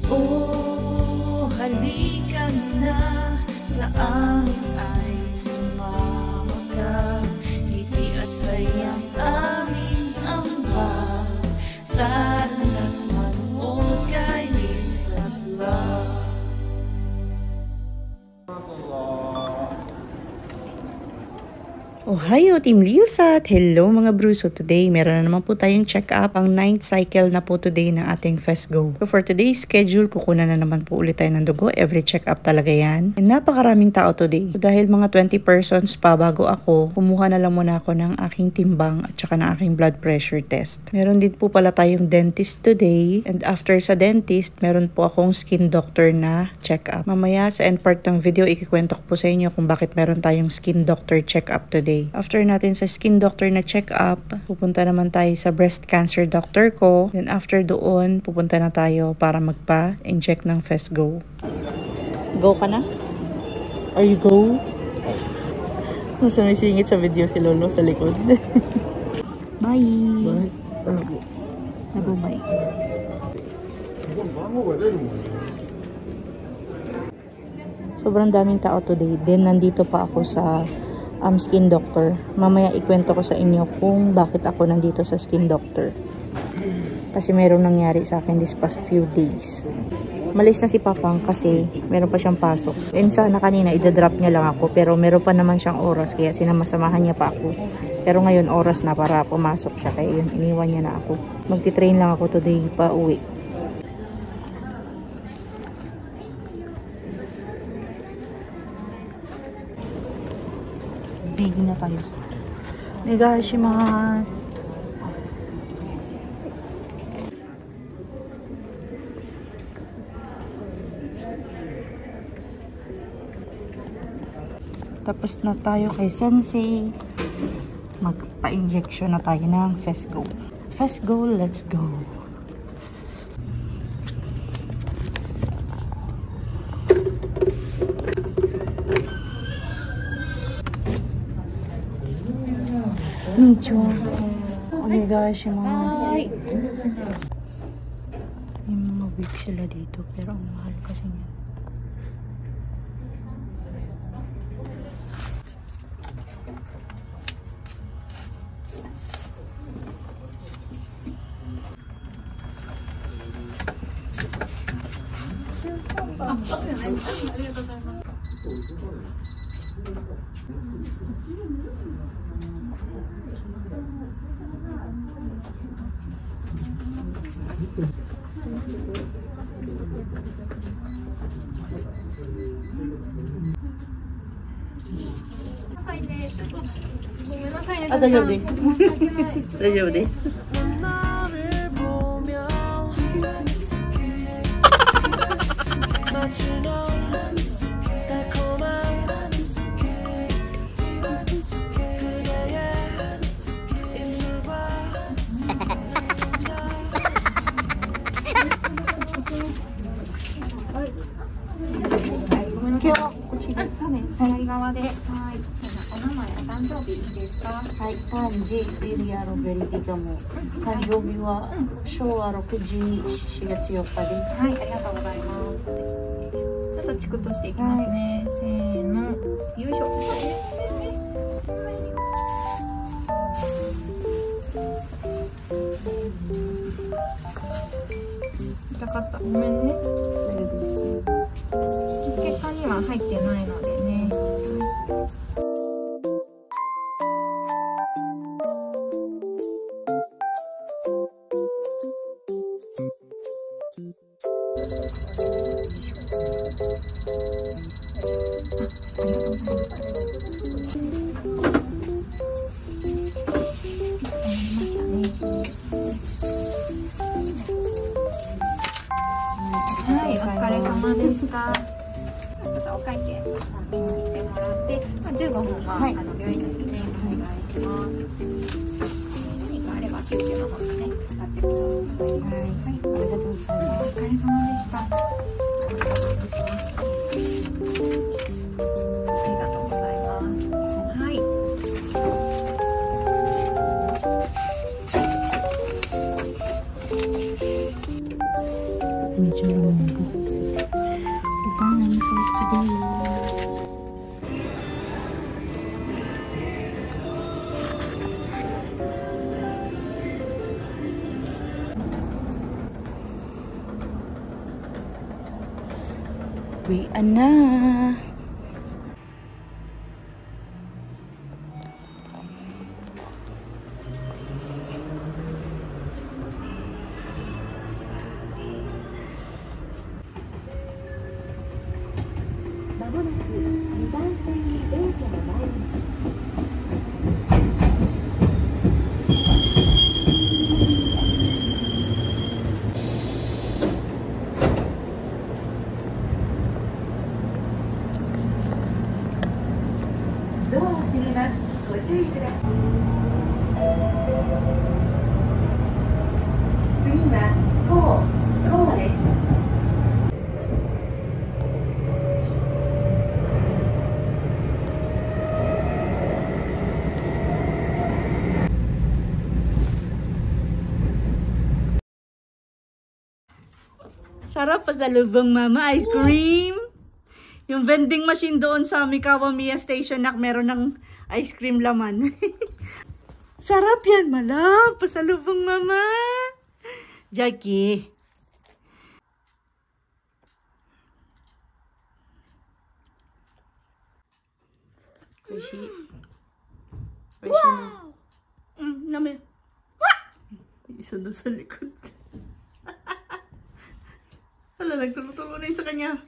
Oh, halika na, sa amin ay sumama ka. Ngiti at sayang aming ambag, tara na't manood kay Lisa Vlog. Ohayo, Team Liusat! Hello mga bros! So today, meron na naman po tayong check-up. Ang 9th cycle na po today ng ating FESGO. So for today's schedule, kukunan na naman po ulit tayo ng dugo. Every check-up talaga yan. And napakaraming tao today. So dahil mga 20 persons pa bago ako, kumuha na lang muna ako ng aking timbang at saka ng aking blood pressure test. Meron din po pala tayong dentist today. And after sa dentist, meron po akong skin doctor na check-up. Mamaya sa end part ng video, ikikwento ko po sa inyo kung bakit meron tayong skin doctor check-up today. After natin sa skin doctor na check-up, pupunta naman tayo sa breast cancer doctor ko. Then after doon, pupunta na tayo para magpa-inject ng FESGO. Go ka na? Are you go? Mas sumisingit sa video si Lolo sa likod. Bye! Bye! Nag-bye. Sobrang daming tao today. Then nandito pa ako sa skin doctor. Mamaya ikwento ko sa inyo kung bakit ako nandito sa skin doctor. Kasi merong nangyari sa akin this past few days. Malis na si Papang kasi meron pa siyang pasok. And sana kanina idadrop niya lang ako pero meron pa naman siyang oras kaya sinamasamahan niya pa ako. Pero ngayon oras na para pumasok siya kaya yun, iniwan niya na ako. Magti-train lang ako today pa uwi. Bigyan na tayo. Negashimasu. Tapos na tayo kay Sensei. Magpa-injection na tayo ng FESGO. FESGO, let's go. Konnichiwa. Onegaishimasu. May mga wig sila dito pero ang mahal kasi niya. Daijoubu desu. Daijoubu desu. medyo lumunggo. Bye for today. Uwian na. Sarap pa sa lubong, mama. Ice cream. Yung vending machine doon sa Mikawa Mia Station na meron ng ice cream laman. Sarap yan, malap. Pa sa lubong, mama. Jackie. Rishi. Wow! Namin. Isa doon sa likod. Wala, nagtulong-tulong na yun sa kanya.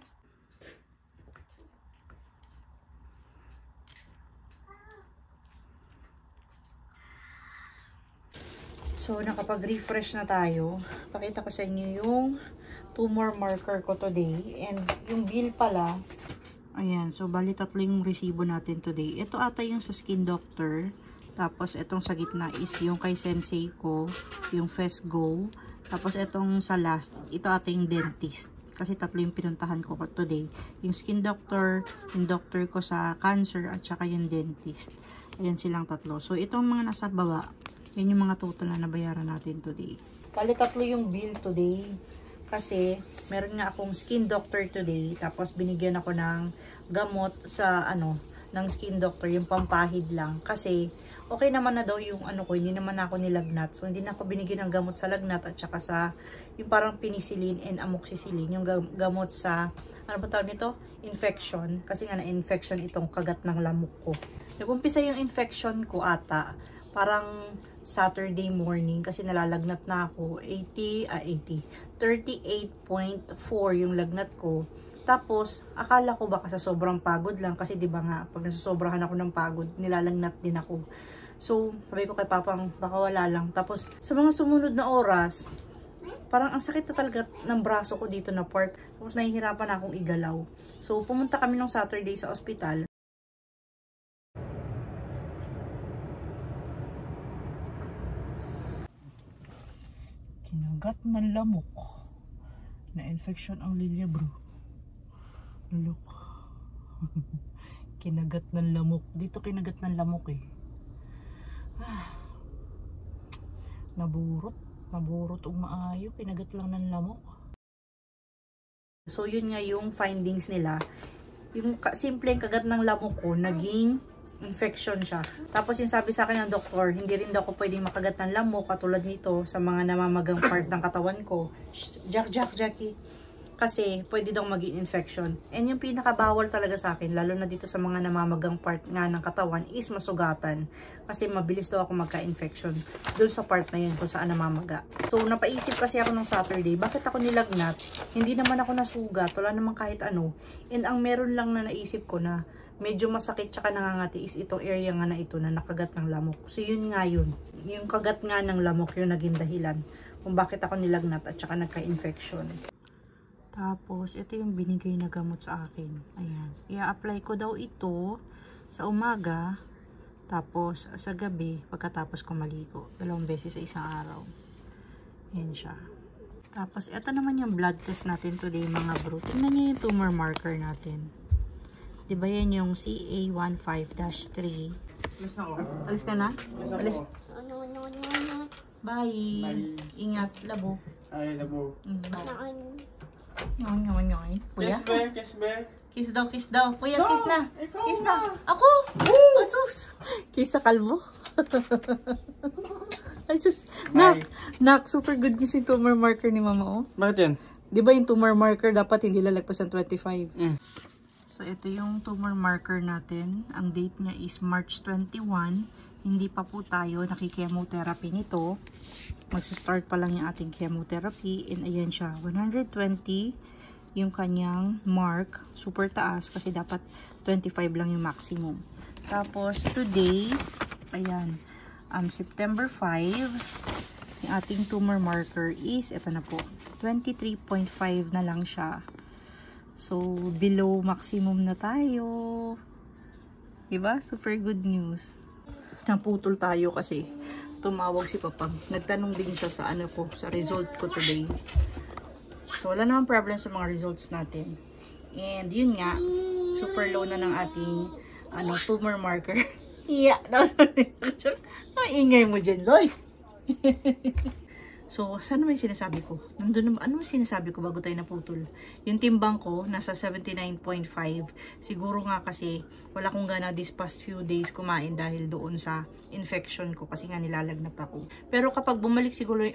So, nakapag-refresh na tayo. Pakita ko sa inyo yung tumor marker ko today. And yung bill pala, ayan. So, bali tatlo yung resibo natin today. Ito ata yung sa Skin Doctor. Tapos, itong sa gitna is yung kay Sensei ko, yung Fesgo. Tapos, itong sa last, ito ata yung dentist. Kasi tatlo yung pinuntahan ko today. Yung Skin Doctor, yung doctor ko sa cancer, at saka yung dentist. Ayan silang tatlo. So, itong mga nasa baba, yan yung mga total na nabayaran natin today. Bali, tatlo yung bill today. Kasi, meron nga akong Skin Doctor today. Tapos, binigyan ako ng gamot sa, ng Skin Doctor, yung pampahid lang. Kasi, okay naman na daw yung ko, hindi naman ako nilagnat. So, hindi na ako binigyan ng gamot sa lagnat at saka sa, yung parang penicillin and amoxicillin. Yung gamot sa, ano ba tawag nito? Infection. Kasi nga na-infection itong kagat ng lamok ko. Nag-umpisa yung infection ko ata. Parang Saturday morning kasi nalalagnat na ako. 38.4 yung lagnat ko. Tapos, akala ko baka sa sobrang pagod lang. Kasi di ba nga, pag nasusobrahan ako ng pagod, nilalagnat din ako. So, sabi ko kay Papang, baka wala lang. Tapos, sa mga sumunod na oras, parang ang sakit na talaga ng braso ko dito na part. Tapos, nahihirapan na akong igalaw. So, pumunta kami nung Saturday sa ospital. Kinagat ng lamok. Na-infection ang Lilia, bro. Look. Kinagat ng lamok. Dito kinagat ng lamok eh. Naburot ang maayo. Kinagat lang ng lamok. So yun nga yung findings nila. Yung simpleng kagat ng lamok ko, naging infection siya. Tapos yung sabi sa akin ng doktor, hindi rin daw ako pwedeng makagat ng lamok katulad nito sa mga namamagang part ng katawan ko. Shh, Jackie. Kasi pwede daw maging infection. And yung pinakabawal talaga sa akin, lalo na dito sa mga namamagang part nga ng katawan, is masugatan. Kasi mabilis daw ako magka-infection doon sa part na yun kung saan namamaga. So napaisip kasi ako nung Saturday, bakit ako nilagnat? Hindi naman ako nasugat, wala naman kahit ano. And ang meron lang na naisip ko na medyo masakit tsaka nangangati is itong area nga na ito na nakagat ng lamok. So yun nga yun. Yung kagat nga ng lamok yung naging dahilan kung bakit ako nilagnat at tsaka nagka-infection. Tapos, ito yung binigay na gamot sa akin. Ayan. I-apply ko daw ito sa umaga. Tapos, sa gabi, pagkatapos ko maligo. 2 beses sa isang araw. Ayan siya. Tapos, ito naman yung blood test natin today, mga bro. Tingnan nyo yung tumor marker natin. Diba yan yung CA15-3. Alis na ako. Alis ka na? Alis. No. Bye. Ingat. Labo. Ay, labo. Bye. Kuya? Kiss be. Kiss daw. Kuya, No, kiss na. ikaw Kiss na. na. Ako? Asus. Kiss sa kalbo. Ay, sus. Nak, super good news yung tumor marker ni Mama, oh. Bakit yan? Di ba yung tumor marker dapat hindi lalagpas ng 25? Mm. So, ito yung tumor marker natin. Ang date niya is March 21. Hindi pa po tayo nakikemotherapy nito. Magsa-start pa lang yung ating chemotherapy. And ayan siya, 120 yung kanyang mark. Super taas kasi dapat 25 lang yung maximum. Tapos, today, ayan, September 5, yung ating tumor marker is, ito na po, 23.5 na lang siya. So, below maximum na tayo. Diba? Super good news. Naputol tayo kasi tumawag si Papang. Nagtanong din siya sa ano ko, sa result ko today. So, wala namang problem sa mga results natin. And, yun nga, super low na ng ating tumor marker. Yeah, ang ingay mo dyan, Loy. So, saan naman yung sinasabi ko? Nandun naman, ano yung sinasabi ko bago tayo naputol? Yung timbang ko, nasa 79.5. Siguro nga kasi, wala kong gana this past few days kumain dahil doon sa infection ko. Kasi nga nilalagnat ako. Pero kapag bumalik siguro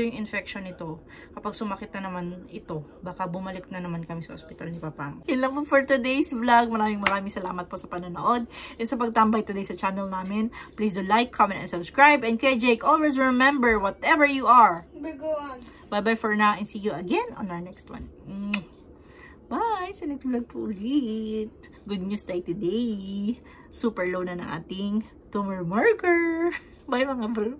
yung infection nito, kapag sumakit na naman ito, baka bumalik na naman kami sa ospital ni Papang. Yun lang po for today's vlog. Maraming salamat po sa panonood. And sa pagtambay today sa channel namin, please do like, comment, and subscribe. And kay Jake, always remember, whatever you are, bye-bye for now and see you again on our next one. Bye! Sa next vlog po ulit. Good news tayo today. Super low na ng ating tumor marker. Bye mga bro!